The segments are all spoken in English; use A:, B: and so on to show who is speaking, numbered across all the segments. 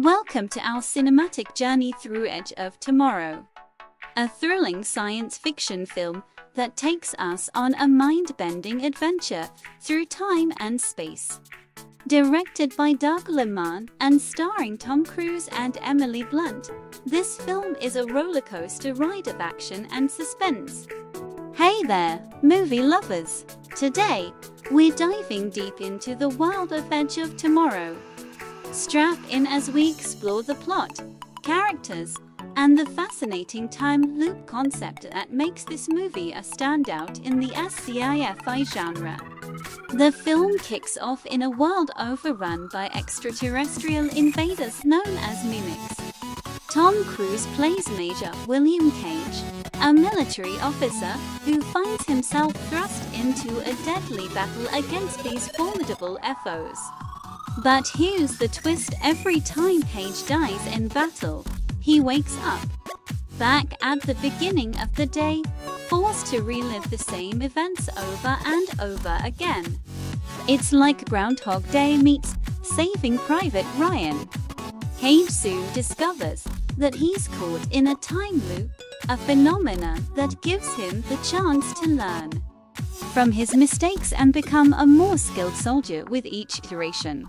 A: Welcome to our cinematic journey through Edge of Tomorrow, a thrilling science fiction film that takes us on a mind-bending adventure through time and space. Directed by Doug Liman and starring Tom Cruise and Emily Blunt, this film is a rollercoaster ride of action and suspense. Hey there, movie lovers! Today, we're diving deep into the world of Edge of Tomorrow. Strap in as we explore the plot, characters, and the fascinating time loop concept that makes this movie a standout in the sci-fi genre. The film kicks off in a world overrun by extraterrestrial invaders known as mimics. Tom Cruise plays Major William Cage, a military officer who finds himself thrust into a deadly battle against these formidable foes. But here's the twist: every time Cage dies in battle, he wakes up back at the beginning of the day, forced to relive the same events over and over again. It's like Groundhog Day meets Saving Private Ryan. Cage soon discovers that he's caught in a time loop, a phenomenon that gives him the chance to learn from his mistakes and become a more skilled soldier with each iteration.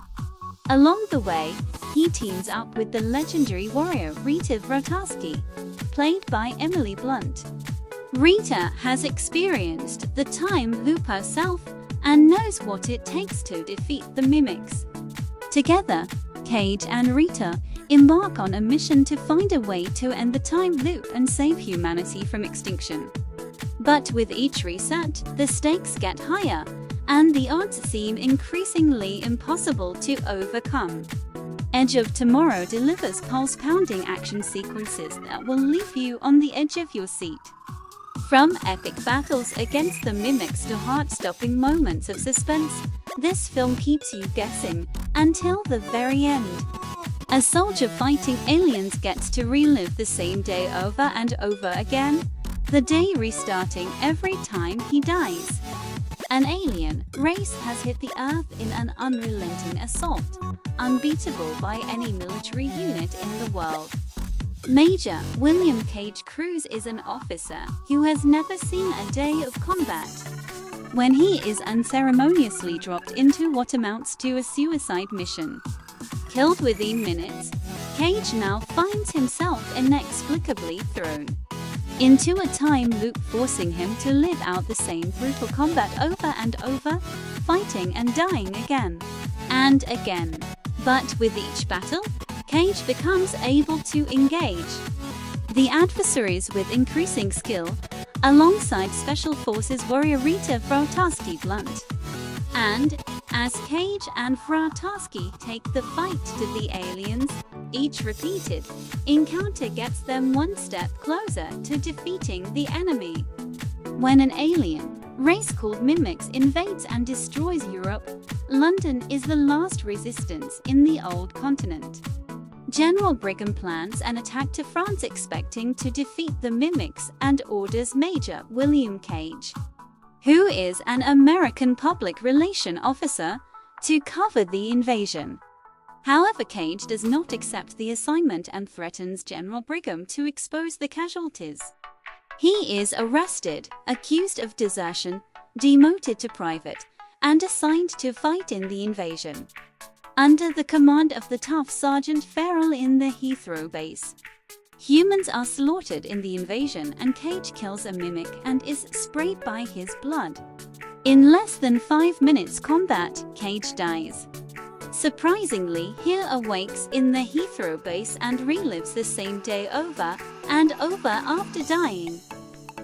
A: Along the way, he teams up with the legendary warrior Rita Vrataski, played by Emily Blunt. Rita has experienced the time loop herself and knows what it takes to defeat the mimics. Together, Cage and Rita embark on a mission to find a way to end the time loop and save humanity from extinction. But with each reset, the stakes get higher, and the odds seem increasingly impossible to overcome. Edge of Tomorrow delivers pulse-pounding action sequences that will leave you on the edge of your seat. From epic battles against the mimics to heart-stopping moments of suspense, this film keeps you guessing until the very end. A soldier fighting aliens gets to relive the same day over and over again, the day restarting every time he dies. An alien race has hit the Earth in an unrelenting assault, unbeatable by any military unit in the world. Major William Cage Cruise is an officer who has never seen a day of combat. When he is unceremoniously dropped into what amounts to a suicide mission. Killed within minutes, Cage now finds himself inexplicably thrown into a time loop, forcing him to live out the same brutal combat over and over, fighting and dying again and again. But with each battle, Cage becomes able to engage the adversaries with increasing skill, alongside Special Forces warrior Rita Vrataski Blunt. And as Cage and Vrataski take the fight to the aliens, each repeated encounter gets them one step closer to defeating the enemy. When an alien race called Mimics invades and destroys Europe, London is the last resistance in the old continent. General Brigham plans an attack to France, expecting to defeat the Mimics, and orders Major William Cage, who is an American public relation officer, to cover the invasion. However, Cage does not accept the assignment and threatens General Brigham to expose the casualties. He is arrested, accused of desertion, demoted to private, and assigned to fight in the invasion, under the command of the tough Sergeant Farrell in the Heathrow base. Humans are slaughtered in the invasion, and Cage kills a mimic and is sprayed by his blood. In less than 5 minutes combat, Cage dies. Surprisingly, he awakes in the Heathrow base and relives the same day over and over after dying.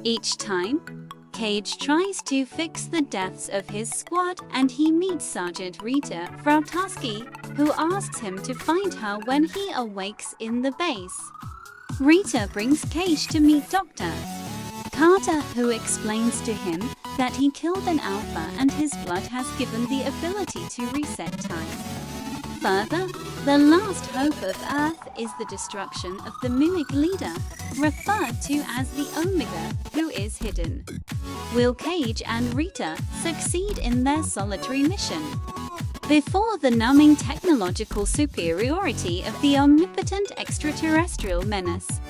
A: Each time, Cage tries to fix the deaths of his squad, and he meets Sergeant Rita Vrataski, who asks him to find her when he awakes in the base. Rita brings Cage to meet Dr. Carter, who explains to him that he killed an alpha and his blood has given the ability to reset time. Further, the last hope of Earth is the destruction of the mimic leader, referred to as the Omega, who is hidden. Will Cage and Rita succeed in their solitary mission? before the numbing technological superiority of the omnipotent extraterrestrial menace.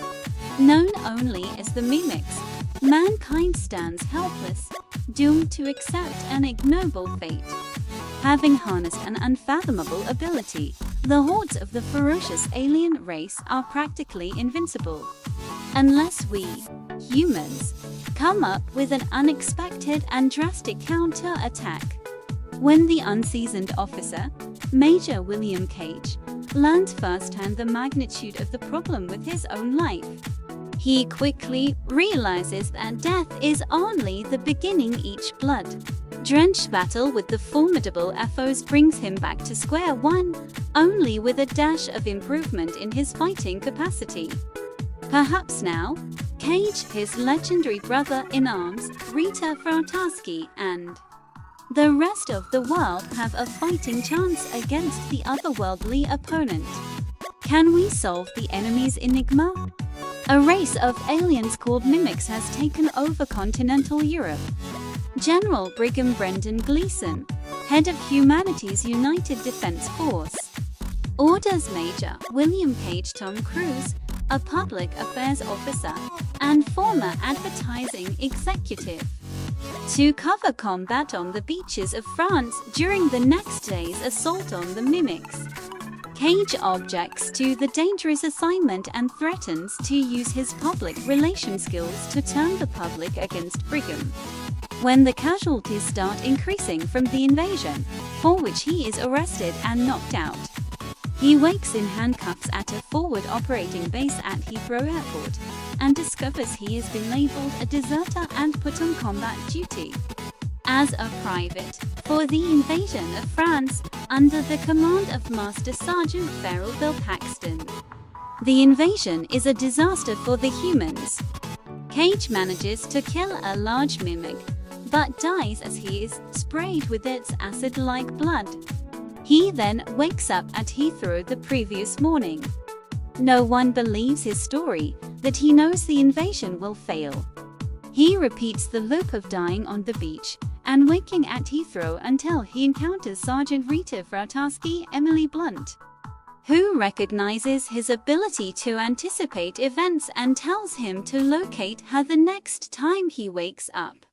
A: Known only as the Mimics, mankind stands helpless, doomed to accept an ignoble fate. Having harnessed an unfathomable ability, the hordes of the ferocious alien race are practically invincible. Unless we, humans, come up with an unexpected and drastic counter-attack. When the unseasoned officer, Major William Cage, learned firsthand the magnitude of the problem with his own life, he quickly realizes that death is only the beginning. Each blood-drenched battle with the formidable foes brings him back to square one, only with a dash of improvement in his fighting capacity. Perhaps now, Cage, his legendary brother-in-arms, Rita Fratarsky, and the rest of the world have a fighting chance against the otherworldly opponent. Can we solve the enemy's enigma? A race of aliens called Mimics has taken over continental Europe. General Brigham Brendan Gleeson, head of humanity's United Defense Force, orders Major William Cage Tom Cruise, a public affairs officer and former advertising executive, to cover combat on the beaches of France during the next day's assault on the Mimics. Cage objects to the dangerous assignment and threatens to use his public relations skills to turn the public against Brigham. When the casualties start increasing from the invasion, for which he is arrested and knocked out, he wakes in handcuffs at a forward operating base at Heathrow Airport and discovers he has been labeled a deserter and put on combat duty as a private for the invasion of France under the command of Master Sergeant Farrell Bill Paxton. The invasion is a disaster for the humans. Cage manages to kill a large mimic, but dies as he is sprayed with its acid-like blood. He then wakes up at Heathrow the previous morning. No one believes his story that he knows the invasion will fail. He repeats the loop of dying on the beach and waking at Heathrow until he encounters Sergeant Rita Fratarsky, Emily Blunt, who recognizes his ability to anticipate events and tells him to locate her the next time he wakes up.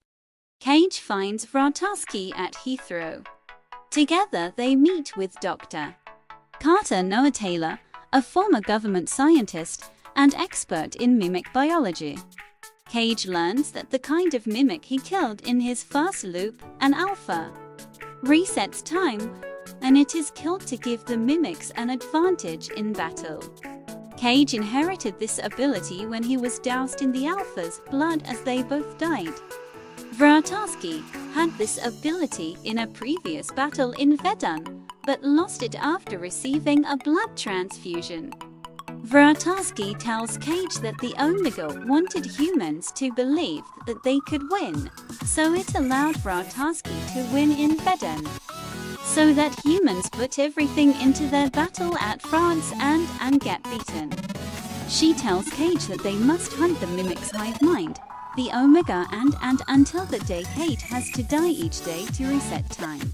A: Cage finds Fratarsky at Heathrow. Together they meet with Dr. Carter Noah Taylor, a former government scientist and expert in mimic biology. Cage learns that the kind of mimic he killed in his first loop, an alpha, resets time, and it is killed to give the mimics an advantage in battle. Cage inherited this ability when he was doused in the alpha's blood as they both died. Fratarsky had this ability in a previous battle in Verdun, but lost it after receiving a blood transfusion. Fratarsky tells Cage that the Omega wanted humans to believe that they could win, so it allowed Fratarsky to win in Verdun, so that humans put everything into their battle at France and get beaten. She tells Cage that they must hunt the Mimic's hive mind, the Omega, and until the day Cage has to die each day to reset time.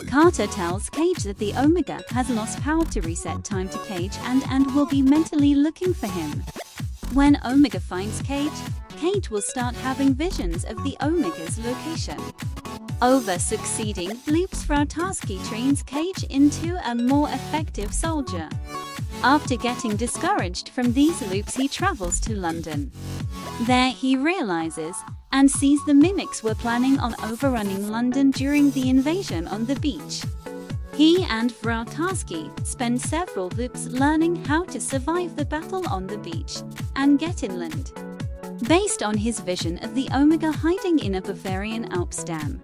A: Carter tells Cage that the Omega has lost power to reset time to Cage and will be mentally looking for him. When Omega finds Cage, Cage will start having visions of the Omega's location. Over succeeding loops, Fratarsky trains Cage into a more effective soldier. After getting discouraged from these loops, he travels to London. There he realizes and sees the Mimics were planning on overrunning London during the invasion on the beach. He and Fratarsky spend several loops learning how to survive the battle on the beach and get inland, based on his vision of the Omega hiding in a Bavarian Alps dam.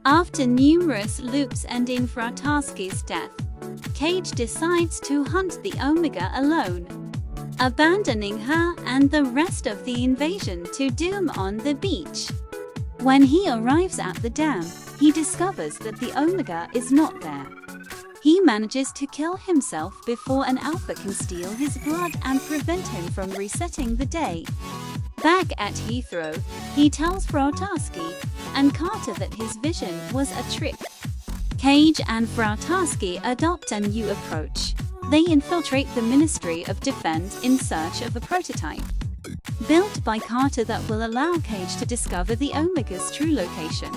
A: After numerous loops and in Fratarsky's death, Cage decides to hunt the Omega alone, abandoning her and the rest of the invasion to doom on the beach. When he arrives at the dam, he discovers that the Omega is not there. He manages to kill himself before an Alpha can steal his blood and prevent him from resetting the day. Back at Heathrow, he tells Fratarsky and Carter that his vision was a trick. Cage and Wrotowski adopt a new approach. They infiltrate the Ministry of Defense in search of a prototype built by Carter that will allow Cage to discover the Omega's true location.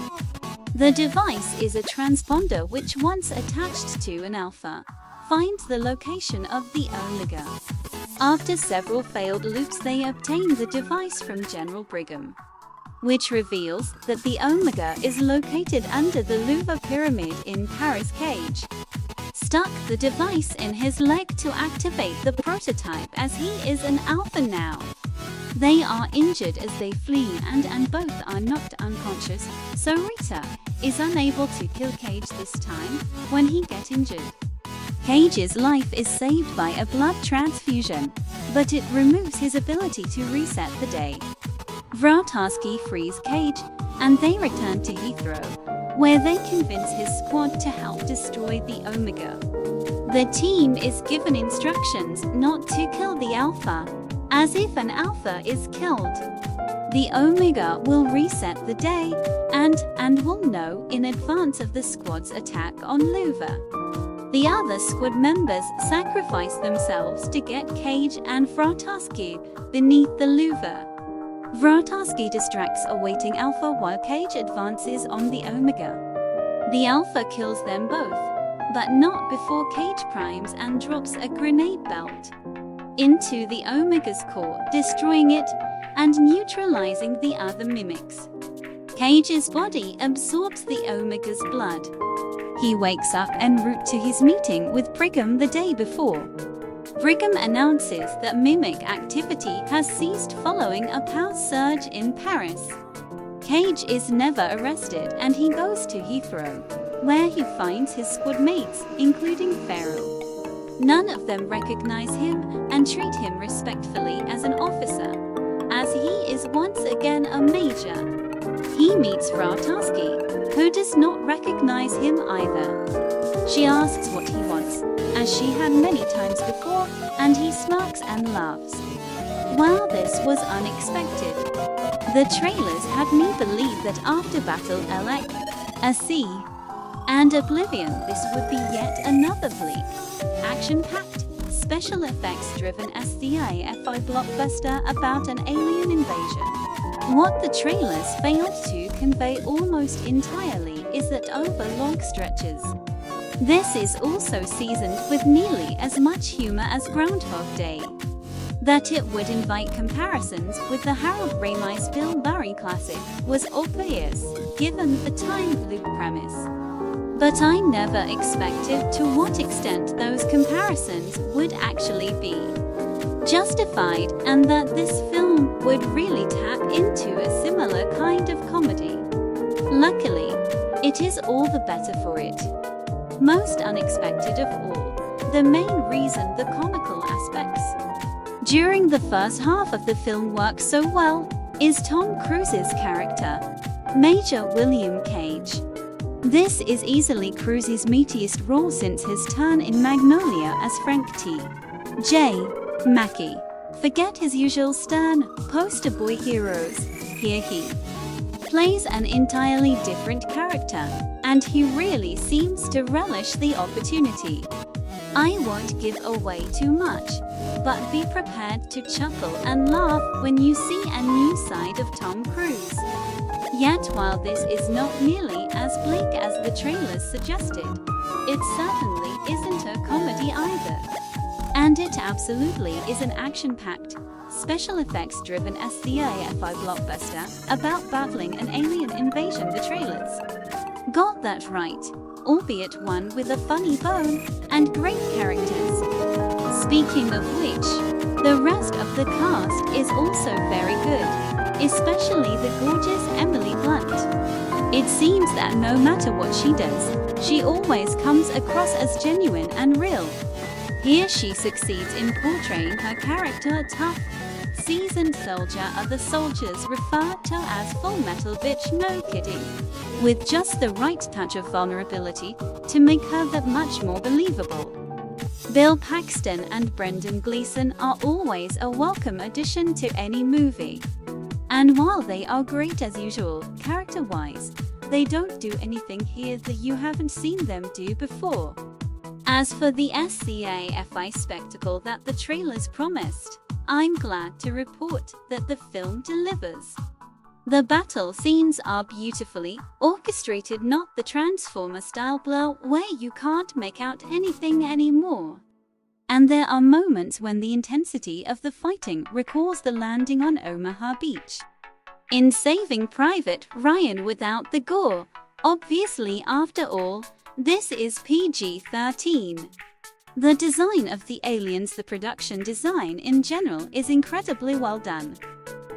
A: The device is a transponder which, once attached to an Alpha, finds the location of the Omega. After several failed loops, they obtain the device from General Brigham, which reveals that the Omega is located under the Louvre Pyramid in Paris. Cage stuck the device in his leg to activate the prototype, as he is an Alpha now. They are injured as they flee and both are knocked unconscious, so Rita is unable to kill Cage this time when he gets injured. Cage's life is saved by a blood transfusion, but it removes his ability to reset the day. Wrotowski frees Cage, and they return to Heathrow, where they convince his squad to help destroy the Omega. The team is given instructions not to kill the Alpha, as if an Alpha is killed, the Omega will reset the day and will know in advance of the squad's attack on Louvre. The other squad members sacrifice themselves to get Cage and Wrotowski beneath the Louvre. Wrotowski distracts a waiting Alpha while Cage advances on the Omega. The Alpha kills them both, but not before Cage primes and drops a grenade belt into the Omega's core, destroying it and neutralizing the other mimics. Cage's body absorbs the Omega's blood. He wakes up en route to his meeting with Brigham the day before. Brigham announces that mimic activity has ceased following a power surge in Paris. Cage is never arrested and he goes to Heathrow, where he finds his squad mates, including Farrell. None of them recognize him and treat him respectfully as an officer, as he is once again a major. He meets Wrotowski, who does not recognize him either. She asks what he wants, as she had many times before, and he smirks and laughs. While this was unexpected, the trailers had me believe that after Battle LX, a C, and Oblivion, this would be yet another bleak, action-packed, special effects-driven sci-fi blockbuster about an alien invasion. What the trailers failed to convey almost entirely is that over long stretches, this is also seasoned with nearly as much humor as Groundhog Day. That it would invite comparisons with the Harold Rami's Bill Murray classic was obvious, given the time loop premise. But I never expected to what extent those comparisons would actually be justified, and that this film would really tap into a similar kind of comedy. Luckily, it is all the better for it. Most unexpected of all, the main reason, the comical aspects during the first half of the film work so well, is Tom Cruise's character, Major William Cage. This is easily Cruise's meatiest role since his turn in Magnolia as Frank T. J. Mackey. Forget his usual stern, poster boy heroes. Here he plays an entirely different character, and he really seems to relish the opportunity. I won't give away too much, but be prepared to chuckle and laugh when you see a new side of Tom Cruise. Yet while this is not nearly as bleak as the trailers suggested, it certainly isn't a comedy either. And it absolutely is an action-packed, special effects-driven sci-fi blockbuster about battling an alien invasion. The trailers got that right, albeit one with a funny bone and great characters. Speaking of which, the rest of the cast is also very good, especially the gorgeous Emily Blunt. It seems that no matter what she does, she always comes across as genuine and real. Here she succeeds in portraying her character tough, seasoned soldier. Other soldiers refer to as full metal bitch, no kidding, with just the right touch of vulnerability to make her that much more believable. Bill Paxton and Brendan Gleeson are always a welcome addition to any movie. And while they are great as usual, character-wise, they don't do anything here that you haven't seen them do before. As for the sci-fi spectacle that the trailers promised, I'm glad to report that the film delivers. The battle scenes are beautifully orchestrated, not the Transformer-style blur where you can't make out anything anymore. And there are moments when the intensity of the fighting recalls the landing on Omaha Beach. In Saving Private Ryan without the gore, obviously after all, this is PG-13. The design of the aliens, the production design in general, is incredibly well done.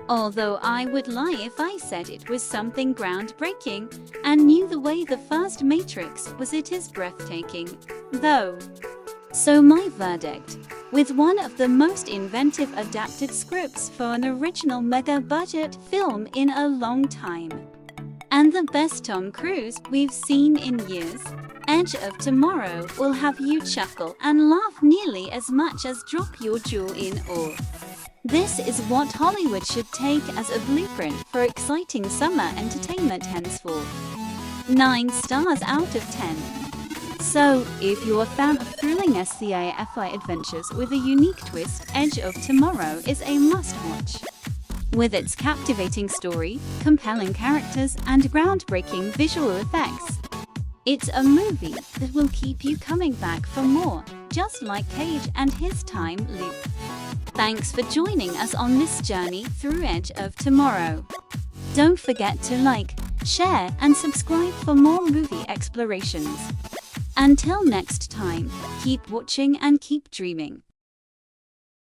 A: Although I would lie if I said it was something groundbreaking and knew the way the first Matrix was, it is breathtaking, though. So my verdict, with one of the most inventive adapted scripts for an original mega-budget film in a long time, and the best Tom Cruise we've seen in years, Edge of Tomorrow will have you chuckle and laugh nearly as much as drop your jaw in awe. This is what Hollywood should take as a blueprint for exciting summer entertainment henceforth. 9 stars out of 10. So, if you're a fan of thrilling sci-fi adventures with a unique twist, Edge of Tomorrow is a must-watch. With its captivating story, compelling characters, and groundbreaking visual effects, it's a movie that will keep you coming back for more, just like Cage and his time loop. Thanks for joining us on this journey through Edge of Tomorrow. Don't forget to like, share, and subscribe for more movie explorations. Until next time, keep watching and keep dreaming.